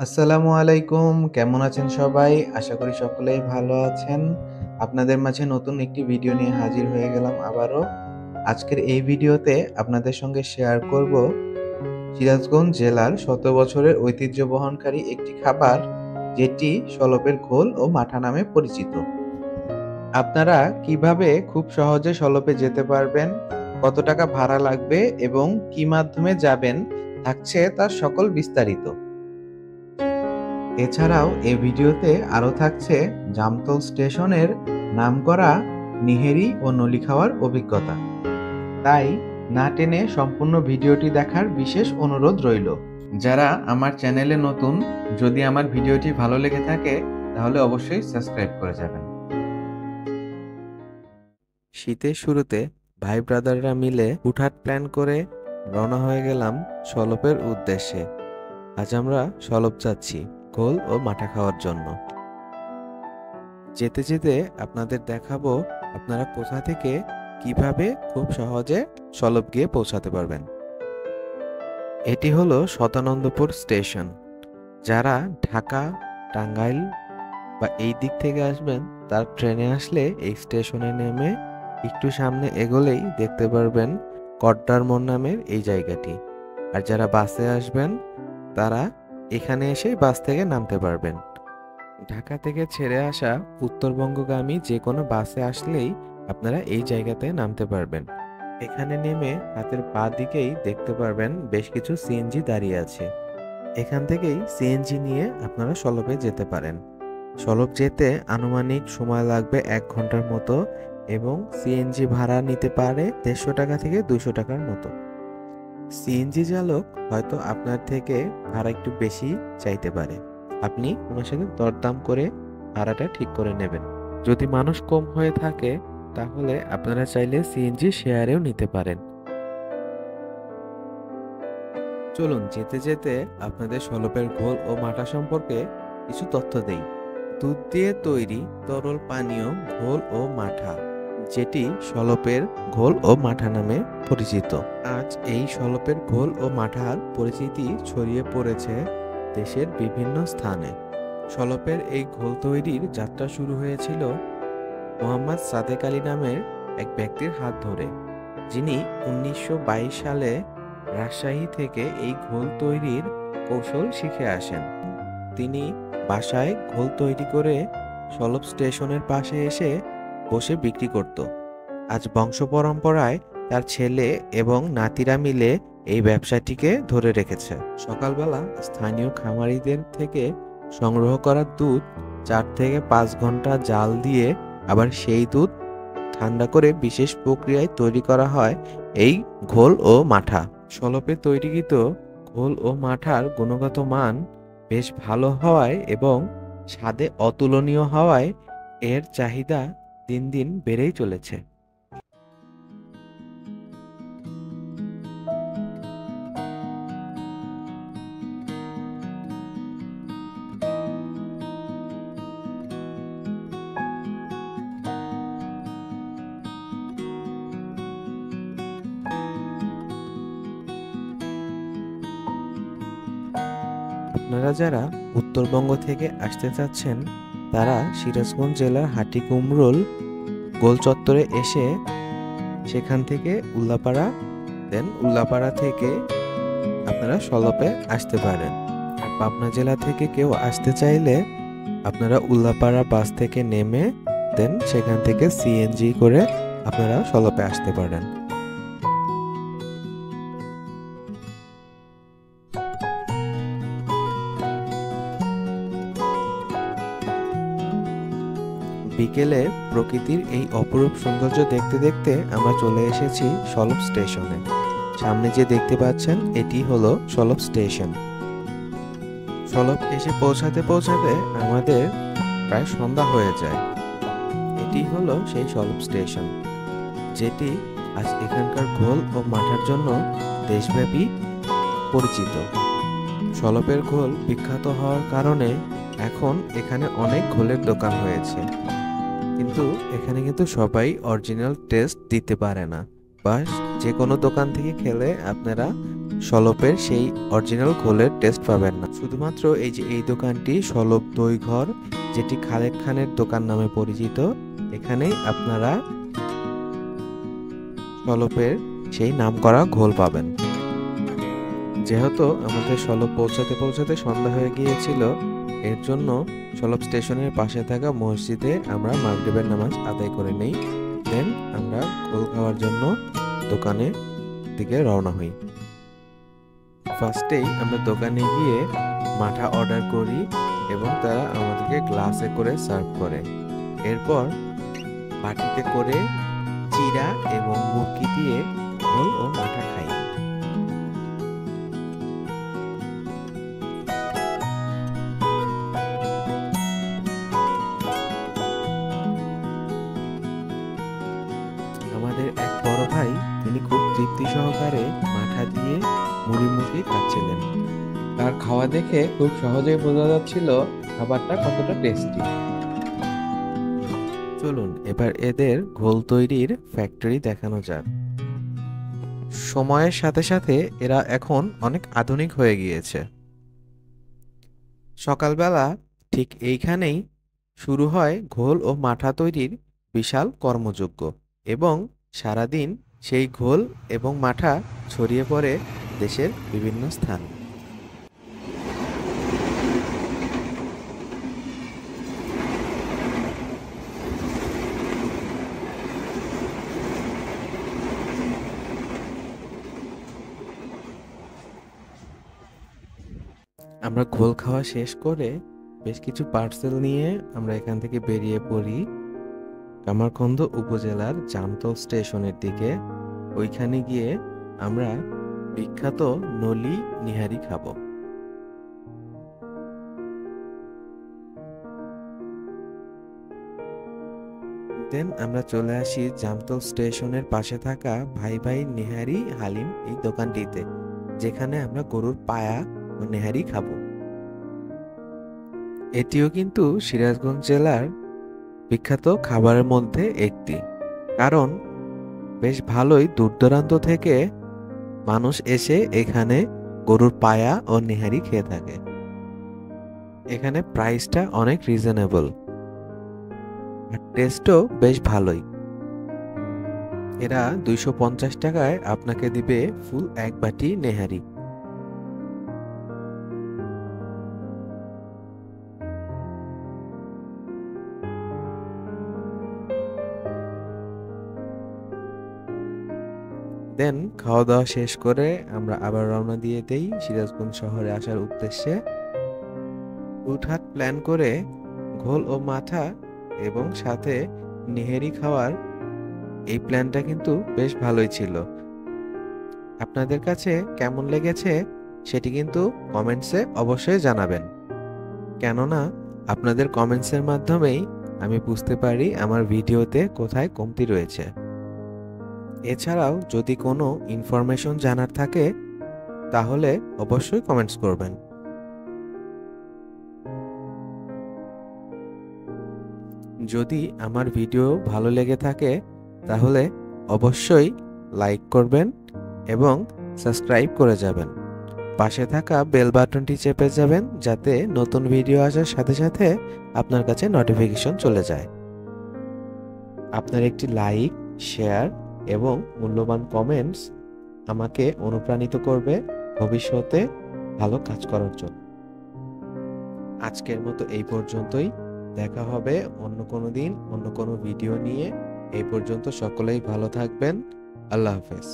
আসসালামু আলাইকুম। কেমন আছেন সবাই? আশা করি সকলেই ভালো আছেন। আপনাদের মাঝে নতুন একটি ভিডিও নিয়ে হাজির হয়ে গেলাম আবারও। আজকের এই ভিডিওতে আপনাদের সঙ্গে শেয়ার করব সিরাজগঞ্জ জেলার শত বছরের ঐতিহ্য বহনকারী একটি খাবার, যেটি শলপের ঘোল ও মাঠা নামে পরিচিত। আপনারা কিভাবে খুব সহজে শলপে যেতে পারবেন, কত টাকা ভাড়া লাগবে এবং কি মাধ্যমে যাবেন, থাকছে তার সকল বিস্তারিত। এছাড়াও এই ভিডিওতে আরও থাকছে জামতল স্টেশনের নামকরা নিহেরি ও নলি খাওয়ার অভিজ্ঞতা। তাই না টেনে সম্পূর্ণ ভিডিওটি দেখার বিশেষ অনুরোধ রইল। যারা আমার চ্যানেলে নতুন, যদি আমার ভিডিওটি ভালো লেগে থাকে তাহলে অবশ্যই সাবস্ক্রাইব করে যাবেন। শীতের শুরুতে ভাই ব্রাদাররা মিলে হুটহাট প্ল্যান করে রওনা হয়ে গেলাম শলপের উদ্দেশ্যে। আজ আমরা শলপ যাচ্ছি ঘোল ও মাঠা খাওয়ার জন্য। যেতে যেতে আপনাদের দেখাবো আপনারা কোথা থেকে কিভাবে খুব সহজে শলপ গিয়ে পৌঁছাতে পারবেন। এটি হলো শতানন্দপুর স্টেশন। যারা ঢাকা, টাঙ্গাইল বা এই দিক থেকে আসবেন, তার ট্রেনে আসলে এই স্টেশনে নেমে একটু সামনে এগোলেই দেখতে পারবেন কড্ডার মোড় নামের এই জায়গাটি। আর যারা বাসে আসবেন তারা এখানে এসেই বাস থেকে নামতে পারবেন। ঢাকা থেকে ছেড়ে আসা উত্তরবঙ্গগামী যে কোনো বাসে আসলেই আপনারা এই জায়গাতে নামতে পারবেন। এখানে নেমে হাতের বাঁ দিকেই দেখতে পারবেন বেশ কিছু সিএনজি দাঁড়িয়ে আছে। এখান থেকেই সিএনজি নিয়ে আপনারা শলপে যেতে পারেন। শলপ যেতে আনুমানিক সময় লাগবে 1 ঘন্টার মতো এবং সিএনজি ভাড়া নিতে পারে 150 টাকা থেকে 200 টাকার মতো। সিএনজি চালক হয়তো আপনার থেকে ভাড়া একটু বেশি চাইতে পারে। আপনি ওনার সাথে দরদাম করে ভাড়াটা ঠিক করে নেবেন। যদি মানুষ কম হয়ে থাকে তাহলে আপনারা চাইলে সিএনজি শেয়ারেও নিতে পারেন। চলুন যেতে যেতে আপনাদের শলপের ঘোল ও মাঠা সম্পর্কে কিছু তথ্য দেই। দুধ দিয়ে তৈরি তরল পানীয় ঘোল ও মাঠা, যেটি শলপের ঘোল ও মাঠা নামে পরিচিত। আজ এই শলপের ঘোল ও মাঠার পরিচিতি ছড়িয়ে পড়েছে দেশের বিভিন্ন স্থানে। শলপের এই ঘোল তৈরির যাত্রা শুরু হয়েছিল মোহাম্মদ সাদেক আলী নামের এক ব্যক্তির হাত ধরে, যিনি 1922 সালে রাজশাহী থেকে এই ঘোল তৈরির কৌশল শিখে আসেন। তিনি বাসায় ঘোল তৈরি করে শলপ স্টেশনের পাশে এসে বসে বিক্রি করত। আজ বংশ পরম্পরায় তার ছেলে এবং নাতিরা মিলে এই ব্যবসাটিকে ধরে রেখেছে। সকালবেলা স্থানীয় খামারিদের থেকে সংগ্রহ করা দুধ 4 থেকে 5 ঘন্টা জাল দিয়ে আবার সেই দুধ ঠান্ডা করে বিশেষ প্রক্রিয়ায় তৈরি করা হয় এই ঘোল ও মাঠা। শলপে তৈরিকৃত ঘোল ও মাঠার গুণগত মান বেশ ভালো হওয়ায় এবং স্বাদে অতুলনীয় হওয়ায় এর চাহিদা দিন দিন বেড়েই চলেছে। আপনারা যারা উত্তরবঙ্গ থেকে আসতে চাচ্ছেন তারা সিরাজগঞ্জ জেলার হাটিকুমরুল গোল চত্বরে এসে সেখান থেকে উল্লাপাড়া, দেন উল্লাপাড়া থেকে আপনারা শলপে আসতে পারেন। আর পাবনা জেলা থেকে কেউ আসতে চাইলে আপনারা উল্লাপাড়া বাস থেকে নেমে দেন সেখান থেকে সিএনজি করে আপনারা শলপে আসতে পারেন। বিকেলে প্রকৃতির এই অপরূপ সৌন্দর্য দেখতে দেখতে আমরা চলে এসেছি শলপ স্টেশনে। সামনে যে দেখতে পাচ্ছেন এটি হলো শলপ স্টেশন। শলপ এসে পৌঁছাতে পৌঁছাতে আমাদের প্রায় সন্ধ্যা হয়ে যায়। এটি হলো সেই শলপ স্টেশন, যেটি আজ এখানকার ঘোল ও মাঠার জন্য দেশব্যাপী পরিচিত। শলপের ঘোল বিখ্যাত হওয়ার কারণে এখন এখানে অনেক ঘোলের দোকান হয়েছে, কিন্তু এখানে কিন্তু সবাই অরিজিনাল টেস্ট দিতে পারে না। বা যে কোনো দোকান থেকে খেলে আপনারা সলপের সেই অরিজিনাল ঘোলের টেস্ট পাবেন না। শুধুমাত্র এই যে এই দোকানটি সলপ দই ঘর, যেটি খালেদ খানের দোকান নামে পরিচিত, এখানেই আপনারা সলপের সেই নামকরা ঘোল পাবেন। যেহেতু আমাদের সলপ পৌঁছাতে পৌঁছাতে সন্ধ্যা হয়ে গিয়েছিল, এর জন্য সলপ স্টেশনের পাশে থাকা মসজিদে আমরা মাগরিবের নামাজ আদায় করে নেই। দেন আমরা ঘোল খাওয়ার জন্য দোকানের দিকে রওনা হই। ফার্স্টেই আমরা দোকানে গিয়ে মাঠা অর্ডার করি এবং তারা আমাদেরকে গ্লাসে করে সার্ভ করে। এরপর বাটিতে করে চিড়া এবং মুরগি দিয়ে ঘোল ও মাঠা খাই। আমাদের এক বড় ভাই, তিনি খুব তৃপ্তি সহকারে মাঠা দিয়ে মুড়ি খাচ্ছিলেন। তার খাওয়া দেখে খুব সহজেই বোঝা যাচ্ছিল খাবারটা কতটা টেস্টি। চলুন এবার এদের ঘোল তৈরির ফ্যাক্টরি দেখানো যাক। সময়ের সাথে সাথে এরা এখন অনেক আধুনিক হয়ে গিয়েছে। সকালবেলা ঠিক এইখানেই শুরু হয় ঘোল ও মাঠা তৈরির বিশাল কর্মযজ্ঞ এবং সারাদিন সেই ঘোল এবং মাঠা ছড়িয়ে পড়ে দেশের বিভিন্ন স্থানে। আমরা ঘোল খাওয়া শেষ করে বেশ কিছু পার্সেল নিয়ে আমরা এখান থেকে বেরিয়ে পড়ি কামারখন্দ উপজেলার জামতল স্টেশনের দিকে। ওইখানে গিয়ে আমরা বিখ্যাত নলি নিহারি খাবো। দেন আমরা চলে আসি জামতল স্টেশনের পাশে থাকা ভাই ভাই নেহারি হালিম এই দোকানটিতে, যেখানে আমরা গরুর পায়া ও নেহারি খাবো। এটিও কিন্তু সিরাজগঞ্জ জেলার বিখ্যাত খাবারের মধ্যে একটি, কারণ বেশ ভালোই দূর দূরান্ত থেকে মানুষ এসে এখানে গরুর পায়া ও নেহারি খেয়ে থাকে। এখানে প্রাইসটা অনেক রিজনেবল আর টেস্টও বেশ ভালোই। এরা 250 টাকায় আপনাকে দিবে ফুল এক বাটি নেহারি। দেন খাওয়া দাওয়া শেষ করে আমরা আবার রওনা দিয়ে দেই সিরাজগঞ্জ শহরে আসার উদ্দেশ্যে। হুটহাট প্ল্যান করে ঘোল ও মাঠা এবং সাথে নেহেরি খাওয়ার এই প্ল্যানটা কিন্তু বেশ ভালোই ছিল। আপনাদের কাছে কেমন লেগেছে সেটি কিন্তু কমেন্টসে অবশ্যই জানাবেন, কেননা আপনাদের কমেন্টসের মাধ্যমেই আমি বুঝতে পারি আমার ভিডিওতে কোথায় কমতি রয়েছে। এছাড়াও যদি কোনো ইনফরমেশন জানার থাকে তাহলে অবশ্যই কমেন্টস করবেন। যদি আমার ভিডিও ভালো লেগে থাকে তাহলে অবশ্যই লাইক করবেন এবং সাবস্ক্রাইব করে যাবেন। পাশে থাকা বেল বাটনটি চেপে যাবেন যাতে নতুন ভিডিও আসার সাথে সাথে আপনার কাছে নোটিফিকেশন চলে যায়। আপনার একটি লাইক, শেয়ার এবং মূল্যবান কমেন্টস আমাকে অনুপ্রাণিত করবে ভবিষ্যতে ভালো কাজ করার জন্য। আজকের মতো এই পর্যন্তই, দেখা হবে অন্য কোনো দিন অন্য কোনো ভিডিও নিয়ে। এই পর্যন্ত সকলেই ভালো থাকবেন। আল্লাহ হাফেজ।